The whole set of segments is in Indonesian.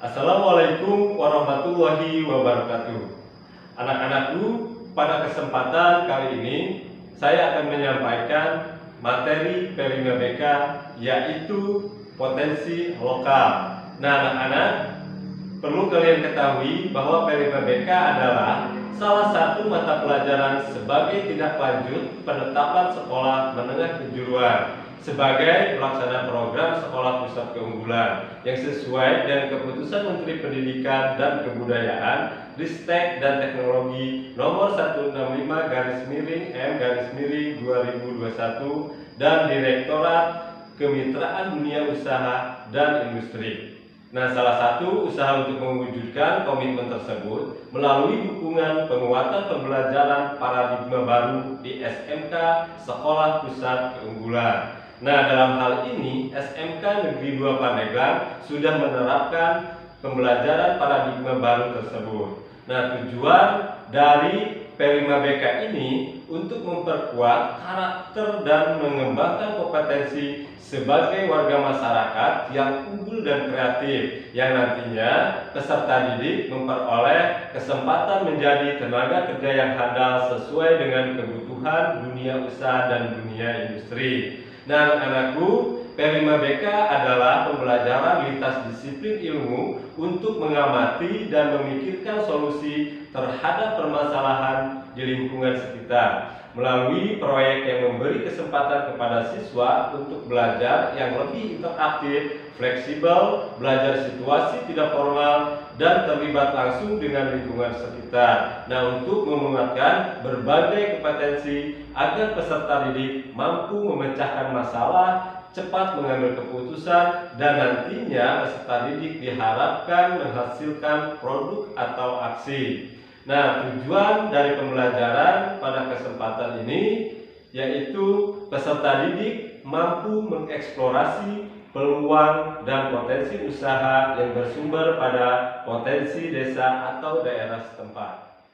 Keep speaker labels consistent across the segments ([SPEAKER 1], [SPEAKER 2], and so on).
[SPEAKER 1] Assalamualaikum warahmatullahi wabarakatuh. Anak-anakku, pada kesempatan kali ini saya akan menyampaikan materi P5 BK, yaitu potensi lokal. Nah, anak-anak, perlu kalian ketahui bahwa P5 BK adalah salah satu mata pelajaran sebagai tindak lanjut penetapan sekolah menengah kejuruan sebagai pelaksana program sekolah pusat keunggulan yang sesuai dengan keputusan Menteri Pendidikan dan Kebudayaan, Ristek dan Teknologi nomor 165/M/2021 dan Direktorat Kemitraan Dunia Usaha dan Industri. Nah, salah satu usaha untuk mewujudkan komitmen tersebut melalui dukungan penguatan pembelajaran paradigma baru di SMK Sekolah Pusat Keunggulan. Nah, dalam hal ini SMK Negeri 2 Pandeglang sudah menerapkan pembelajaran paradigma baru tersebut. Nah, tujuan dari P5BK ini untuk memperkuat karakter dan mengembangkan kompetensi sebagai warga masyarakat yang unggul dan kreatif, yang nantinya peserta didik memperoleh kesempatan menjadi tenaga kerja yang handal sesuai dengan kebutuhan dunia usaha dan dunia industri. Nah, anak-anakku, P5BK adalah pembelajaran lintas disiplin ilmu untuk mengamati dan memikirkan solusi terhadap permasalahan di lingkungan sekitar melalui proyek yang memberi kesempatan kepada siswa untuk belajar yang lebih interaktif, fleksibel, belajar situasi tidak formal, dan terlibat langsung dengan lingkungan sekitar. Nah, untuk memuatkan berbagai kompetensi agar peserta didik mampu memecahkan masalah, cepat mengambil keputusan, dan nantinya peserta didik diharapkan menghasilkan produk atau aksi. Nah, tujuan dari pembelajaran pada kesempatan ini yaitu peserta didik mampu mengeksplorasi peluang dan potensi usaha yang bersumber pada potensi desa atau daerah setempat.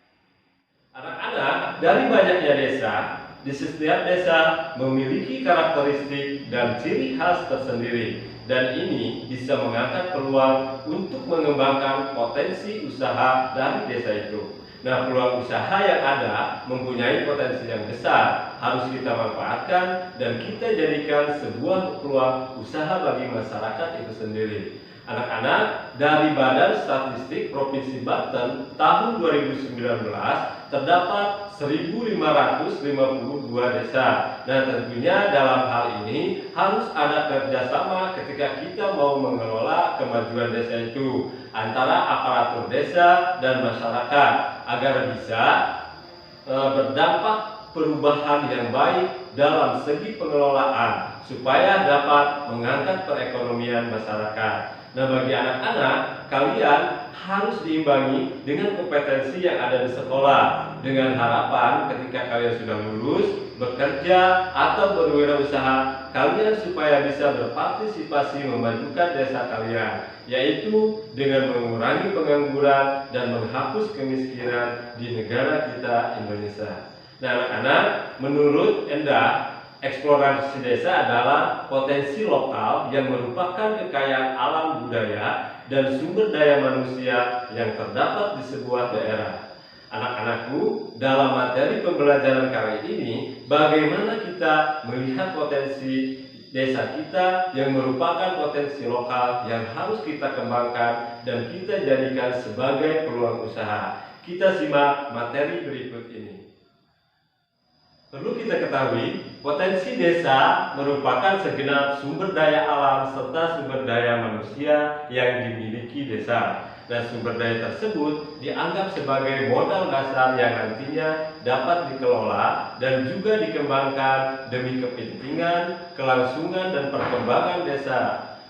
[SPEAKER 1] Anak-anak, dari banyaknya desa, di setiap desa memiliki karakteristik dan ciri khas tersendiri, dan ini bisa mengangkat peluang untuk mengembangkan potensi usaha dari desa itu. Nah, peluang usaha yang ada mempunyai potensi yang besar, harus kita manfaatkan dan kita jadikan sebuah peluang usaha bagi masyarakat itu sendiri. Anak-anak, dari Badan Statistik Provinsi Banten tahun 2019 terdapat 1.552 desa. Nah, tentunya dalam hal ini harus ada kerjasama ketika kita mau mengelola kemajuan desa itu antara aparatur desa dan masyarakat agar bisa berdampak perubahan yang baik dalam segi pengelolaan supaya dapat mengangkat perekonomian masyarakat. Nah, bagi anak-anak, kalian harus diimbangi dengan kompetensi yang ada di sekolah, dengan harapan ketika kalian sudah lulus, bekerja atau berwirausaha, kalian supaya bisa berpartisipasi memajukan desa kalian, yaitu dengan mengurangi pengangguran dan menghapus kemiskinan di negara kita Indonesia. Nah, anak-anak, menurut Endah, eksplorasi desa adalah potensi lokal yang merupakan kekayaan alam budaya dan sumber daya manusia yang terdapat di sebuah daerah. Anak-anakku, dalam materi pembelajaran kali ini, bagaimana kita melihat potensi desa kita yang merupakan potensi lokal yang harus kita kembangkan dan kita jadikan sebagai peluang usaha. Kita simak materi berikut ini. Perlu kita ketahui, potensi desa merupakan segenap sumber daya alam serta sumber daya manusia yang dimiliki desa. Dan sumber daya tersebut dianggap sebagai modal dasar yang nantinya dapat dikelola dan juga dikembangkan demi kepentingan, kelangsungan, dan perkembangan desa.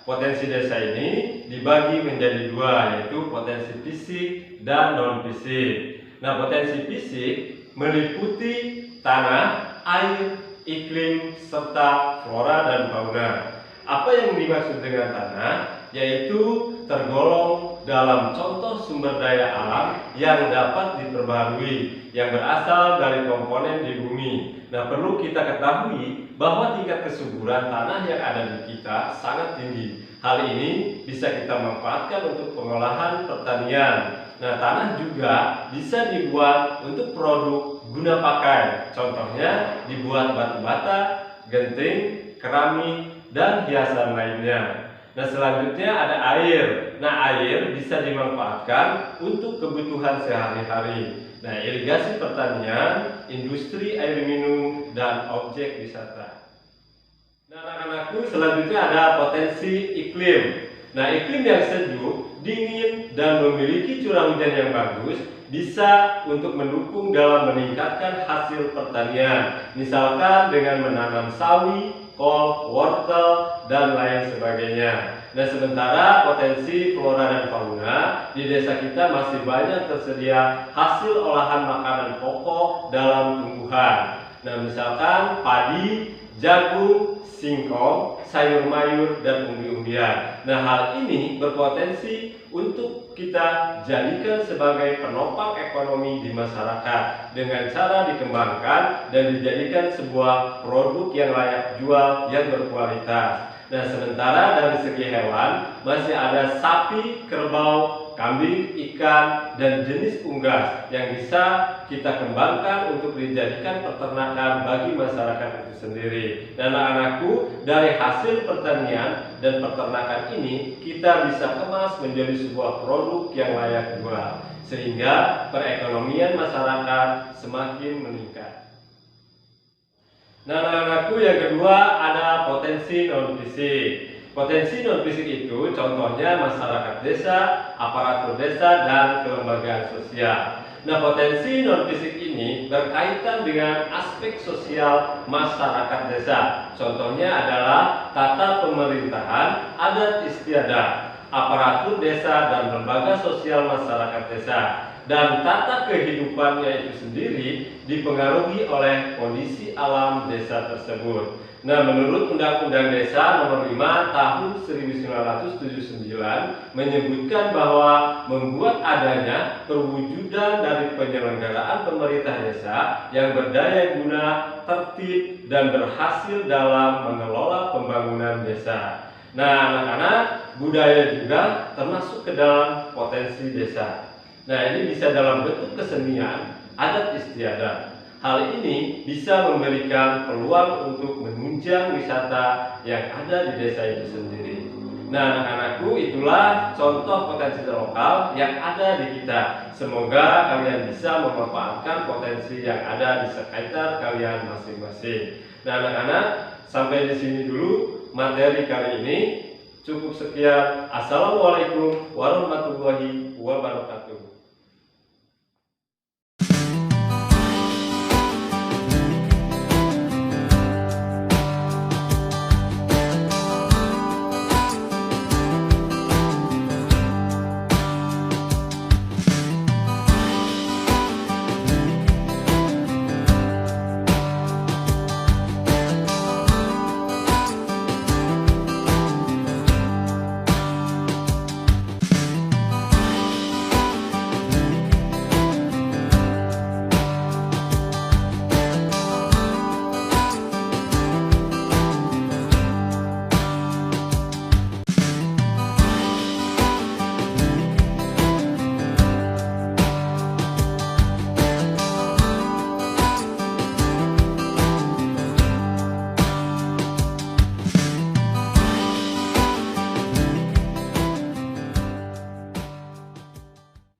[SPEAKER 1] Potensi desa ini dibagi menjadi dua, yaitu potensi fisik dan non-fisik. Nah, potensi fisik meliputi tanah, air, iklim, serta flora dan fauna. Apa yang dimaksud dengan tanah? Yaitu tergolong dalam contoh sumber daya alam yang dapat diperbarui, yang berasal dari komponen di bumi. Nah, perlu kita ketahui bahwa tingkat kesuburan tanah yang ada di kita sangat tinggi. Hal ini bisa kita manfaatkan untuk pengolahan pertanian. Nah, tanah juga bisa dibuat untuk produk guna pakai. Contohnya dibuat batu bata, genting, keramik, dan hiasan lainnya. Nah, selanjutnya ada air. Nah, air bisa dimanfaatkan untuk kebutuhan sehari-hari. Nah, irigasi pertanian, industri air minum, dan objek wisata. Nah, anak-anakku, selanjutnya ada potensi iklim. Nah, iklim yang sejuk, dingin, dan memiliki curah hujan yang bagus bisa untuk mendukung dalam meningkatkan hasil pertanian. Misalkan dengan menanam sawi, kol, wortel, dan lain sebagainya. Nah, sementara potensi flora dan fauna di desa kita masih banyak tersedia hasil olahan makanan pokok dalam tumbuhan. Nah, misalkan padi, jagung, singkong, sayur mayur, dan umbi-umbian. Nah, hal ini berpotensi untuk kita jadikan sebagai penopang ekonomi di masyarakat dengan cara dikembangkan dan dijadikan sebuah produk yang layak jual yang berkualitas. Nah, sementara dari segi hewan masih ada sapi, kerbau, kambing, ikan, dan jenis unggas yang bisa kita kembangkan untuk dijadikan peternakan bagi masyarakat itu sendiri. Dan anak-anakku, dari hasil pertanian dan peternakan ini kita bisa kemas menjadi sebuah produk yang layak jual, sehingga perekonomian masyarakat semakin meningkat. Nah, anak-anakku, yang kedua ada potensi non-fisik. Potensi non-fisik itu contohnya masyarakat desa, aparatur desa, dan kelembagaan sosial. Nah, potensi non-fisik ini berkaitan dengan aspek sosial masyarakat desa. Contohnya adalah tata pemerintahan, adat istiadat, aparatur desa, dan lembaga sosial masyarakat desa. Dan tata kehidupannya itu sendiri dipengaruhi oleh kondisi alam desa tersebut. Nah, menurut Undang-Undang Desa Nomor 5 Tahun 1979 menyebutkan bahwa membuat adanya perwujudan dari penyelenggaraan pemerintah desa yang berdaya guna, tertib, dan berhasil dalam mengelola pembangunan desa. Nah, anak-anak, budaya juga termasuk ke dalam potensi desa. Nah, ini bisa dalam bentuk kesenian, adat istiadat. Hal ini bisa memberikan peluang untuk menunjang wisata yang ada di desa itu sendiri. Nah, anak-anakku, itulah contoh potensi lokal yang ada di kita. Semoga kalian bisa memanfaatkan potensi yang ada di sekitar kalian masing-masing. Nah, anak-anak, sampai di sini dulu materi kali ini. Cukup sekian. Assalamualaikum warahmatullahi wabarakatuh.